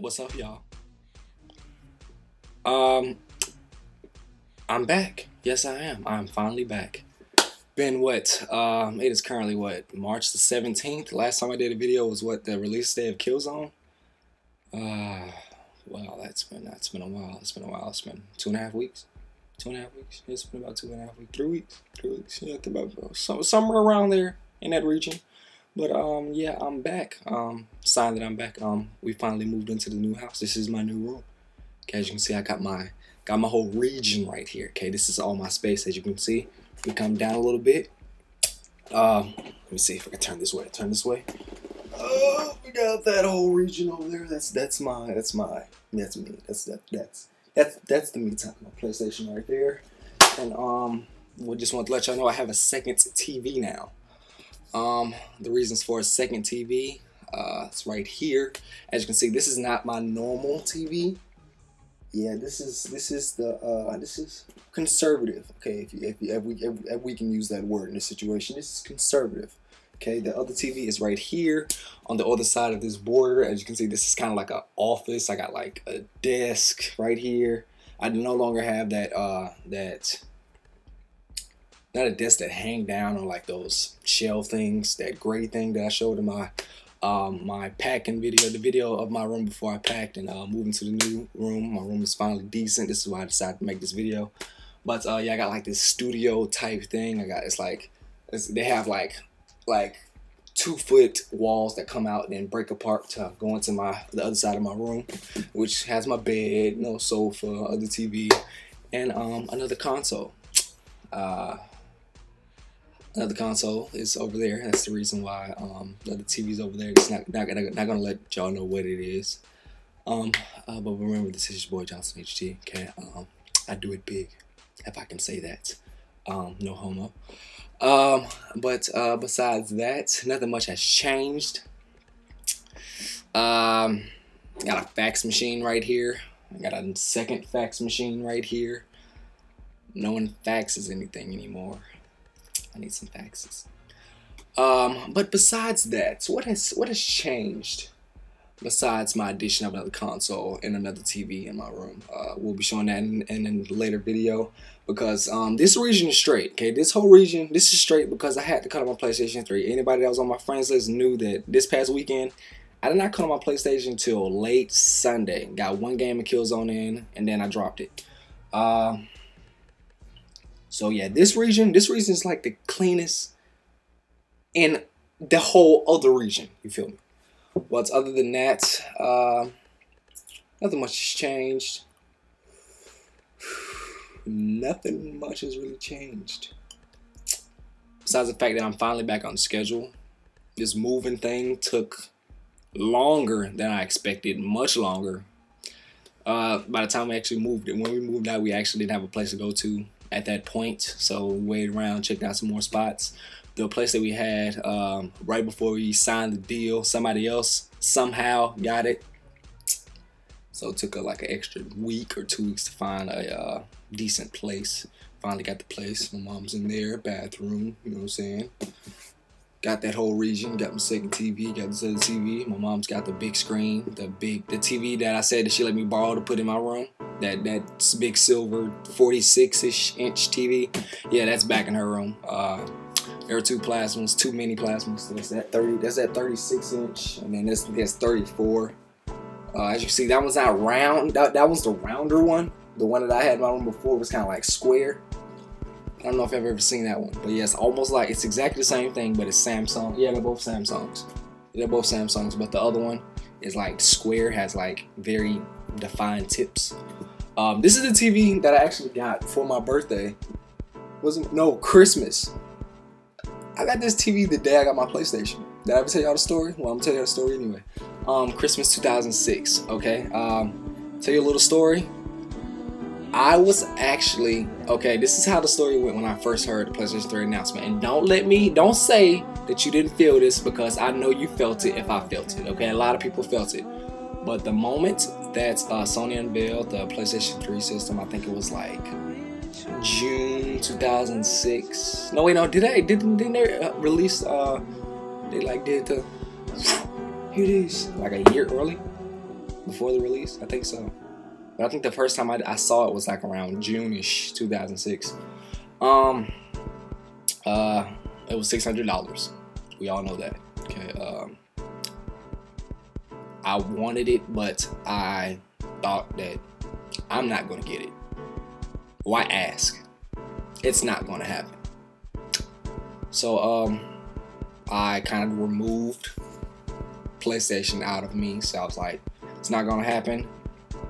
What's up, y'all? I'm back. Yes, I am. I'm finally back. Been what? It is currently what? March the 17th. Last time I did a video was what? The release day of Killzone. Well, that's been a while. It's been a while. It's been 2.5 weeks. 2.5 weeks. It's been about 2.5 weeks. 3 weeks. 3 weeks. Yeah, about somewhere around there in that region. But yeah, I'm back. Sign that I'm back. We finally moved into the new house. This is my new room. Okay, as you can see, I got my whole region right here. Okay, this is all my space. As you can see, we come down a little bit. Let me see if I can turn this way. Turn this way. Oh, we got that whole region over there. That's me. That's the me time. My PlayStation right there. And we just want to let y'all know I have a second TV now. The reasons for a second TV, it's right here. As you can see, this is not my normal TV. Yeah, this is conservative. Okay, if we can use that word in this situation, this is conservative. Okay, the other TV is right here on the other side of this border. As you can see, this is kind of like an office. I got like a desk right here. I no longer have that not a desk that hang down on like those shelf things, that gray thing that I showed in my my packing video, the video of my room before I packed and moving to the new room. My room is finally decent. This is why I decided to make this video. But yeah, I got like this studio type thing. They have like 2-foot walls that come out and then break apart to go into the other side of my room, which has my bed, no sofa, other TV, and another console. Another console is over there. That's the reason why the other TV's over there. It's not gonna let y'all know what it is. But remember, this is your boy SamsungHDTV. Okay, I do it big, if I can say that. No homo. But besides that, nothing much has changed. Got a fax machine right here. I got a second fax machine right here. No one faxes anything anymore. I need some faxes. But besides that, what has changed? Besides my addition of another console and another TV in my room, we'll be showing that in a later video, because this region is straight. Okay, this whole region, this is straight because I had to cut on my PlayStation 3. Anybody that was on my friends list knew that this past weekend I did not cut on my PlayStation till late Sunday. Got one game of Killzone in, and then I dropped it. So yeah, this region is like the cleanest in the whole other region. You feel me? But other than that, nothing much has changed. Nothing much has really changed. Besides the fact that I'm finally back on schedule. This moving thing took longer than I expected, much longer. By the time we actually moved it, when we moved out, we actually didn't have a place to go to at that point. So we waited around, checked out some more spots. The place that we had right before we signed the deal, somebody else somehow got it. So it took like an extra week or 2 weeks to find a decent place. Finally got the place. My mom's in there, bathroom, you know what I'm saying? Got that whole region, got my second TV, got this other TV. My mom's got the big screen, the TV that I said that she let me borrow to put in my room. That big silver 46-ish inch TV. Yeah, that's back in her room. There are two mini plasmas. That's that 36 inch, and then there's 34. As you can see, that one's not round. That was the rounder one. The one that I had in my room before was kind of like square. I don't know if I've ever seen that one, but yeah, it's almost like, it's exactly the same thing, but it's Samsung. Yeah, they're both Samsungs. They're both Samsungs, but the other one is like square, has like very defined tips. This is the TV that I actually got for my birthday. Christmas. I got this TV the day I got my PlayStation. Did I ever tell y'all the story? Well, I'm gonna tell y'all the story anyway. Christmas 2006. Okay. Tell you a little story. I was actually, okay, this is how the story went when I first heard the PlayStation 3 announcement. And don't say that you didn't feel this, because I know you felt it if I felt it, okay? A lot of people felt it. But the moment that Sony unveiled the PlayStation 3 system, I think it was like June 2006. No, wait, no, didn't they release, they like did the, here it is, like a year early? before the release. I think so. But I think the first time I saw it was like around June-ish, 2006. It was $600. We all know that. Okay. I wanted it, but I thought that I'm not gonna get it. Why ask? It's not gonna happen. So I kind of removed PlayStation out of me. So I was like, it's not gonna happen.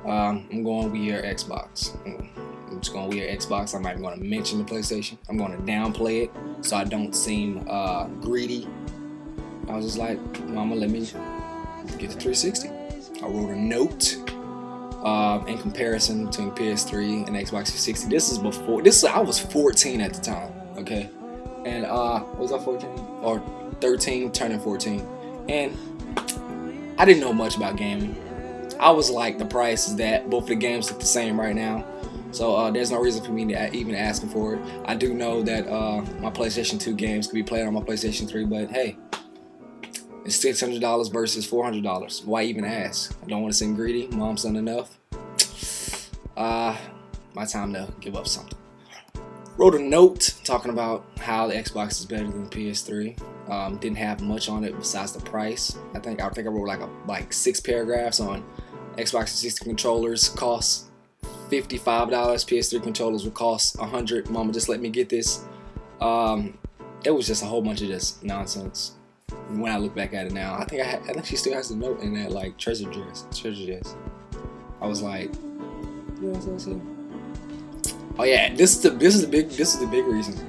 I'm going with your Xbox. I'm just going with your Xbox. I'm not even going to mention the PlayStation. I'm going to downplay it so I don't seem greedy. I was just like, Mama, let me get the 360. I wrote a note in comparison between PS3 and Xbox 360. This is before. I was 14 at the time. Okay, and was I 14 or 13, turning 14? And I didn't know much about gaming. I was like, the price is that. Both of the games look the same right now. So there's no reason for me to even asking for it. I do know that my PlayStation 2 games can be played on my PlayStation 3, but hey, it's $600 versus $400. Why even ask? I don't want to seem greedy. Mom's done enough. My time to give up something. Wrote a note talking about how the Xbox is better than PS3. Didn't have much on it besides the price. I think I wrote like 6 paragraphs on Xbox 360 controllers cost $55. PS3 controllers would cost $100. Mama, just let me get this. It was just a whole bunch of just nonsense. When I look back at it now, I think she still has the note in that like treasure chest. I was like, oh yeah, this is the big reason.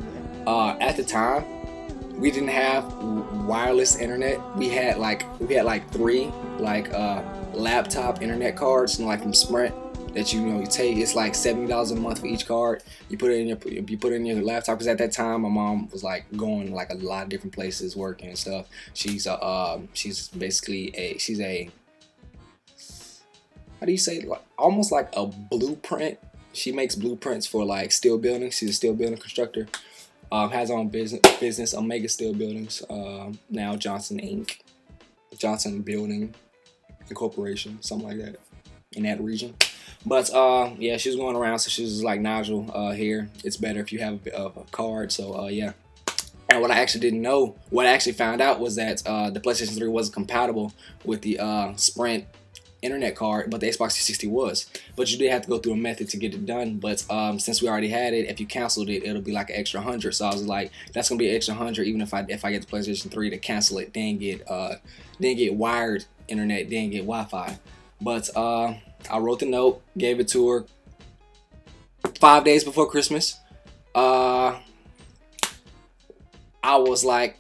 At the time, we didn't have wireless internet. We had like 3 laptop internet cards, like from Sprint, that you take. It's like $70 a month for each card. You put it in your laptop, because at that time my mom was like going like a lot of different places working and stuff. She's basically a how do you say, like almost like a blueprint. She makes blueprints for like steel buildings. She's a steel building constructor. Has her own business, Omega Steel Buildings, now Johnson Inc., Johnson Building Incorporation, something like that, in that region. But yeah, she was going around, so she was like, Nigel, here, it's better if you have a card. So yeah. And what I actually didn't know, what I actually found out was that the PlayStation 3 wasn't compatible with the Sprint internet card, but the Xbox 360 was. But you did have to go through a method to get it done. But since we already had it, if you canceled it, it'll be like an extra $100. So I was like, that's gonna be an extra $100, even if I get the PlayStation 3 to cancel it, then get wired internet, then get Wi-Fi. But I wrote the note, gave it to her 5 days before Christmas. I was like,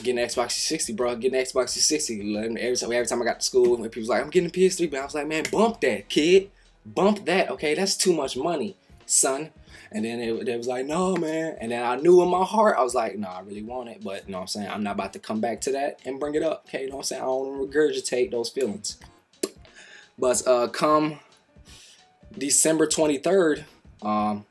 getting an Xbox 360, bro. Getting an Xbox 360. Every time I got to school, and people was like, I'm getting a PS3, but I was like, man, bump that, kid. Bump that, okay? That's too much money, son. And then it was like, no, man. And then I knew in my heart, I was like, no, I really want it. But, you know what I'm saying? I'm not about to come back to that and bring it up, okay? You know what I'm saying? I don't want to regurgitate those feelings. But come December 23rd, I'm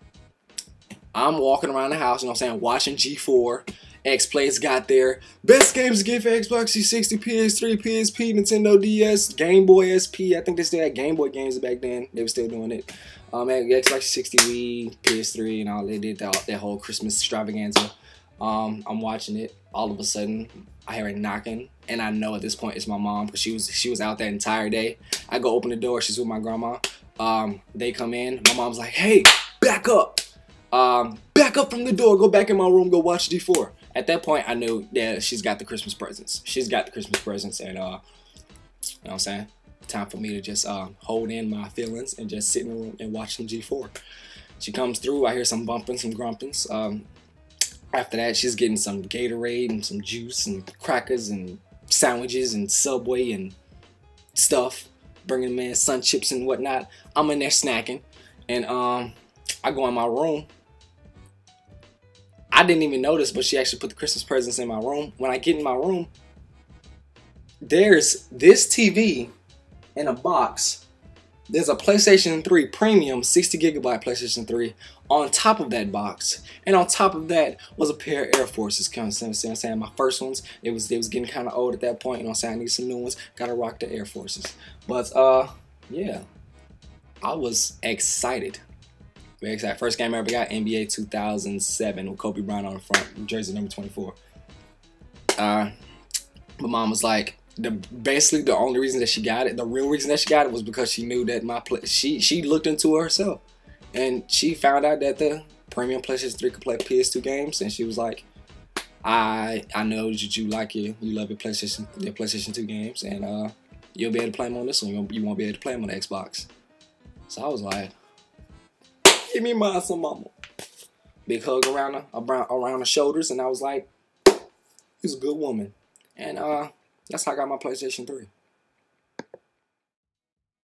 walking around the house, you know what I'm saying, watching G4. X-Play's got their best games to get for Xbox 360, PS3, PSP, Nintendo DS, Game Boy SP. I think they still had Game Boy games back then. They were still doing it. Xbox 360, Wii, PS3, and all. They did that whole Christmas extravaganza. I'm watching it. All of a sudden, I hear it knocking, and I know at this point it's my mom, because she was out that entire day. I go open the door. She's with my grandma. They come in. My mom's like, "Hey, back up! Back up from the door. Go back in my room. Go watch D4." At that point, I knew that she's got the Christmas presents. She's got the Christmas presents, and you know what I'm saying? Time for me to just hold in my feelings and just sit in the room and watch some G4. She comes through. I hear some bumping, some grumpings. After that, she's getting some Gatorade and some juice and crackers and sandwiches and Subway and stuff. Bringing them in, Sun Chips and whatnot. I'm in there snacking, and I go in my room. I didn't even notice, but she actually put the Christmas presents in my room. When I get in my room, there's this TV in a box. There's a PlayStation 3 Premium 60 gigabyte PlayStation 3 on top of that box. And on top of that was a pair of Air Forces. You know what I'm saying? My first ones, they was getting kind of old at that point. You know what I'm saying? I need some new ones. Gotta rock the Air Forces. But yeah, I was excited. Very excited. First game I ever got, NBA 2007 with Kobe Bryant on the front, jersey number 24. My mom was like, basically the only reason that she got it, the real reason that she got it was because she knew that she looked into it herself. And she found out that the premium PlayStation 3 could play PS2 games, and she was like, I know that you love your PlayStation 2 games, and you'll be able to play them on this one. You won't be able to play them on the Xbox. So I was like, give me mine, some mama. Big hug around the shoulders, and I was like, you's a good woman. And that's how I got my PlayStation 3.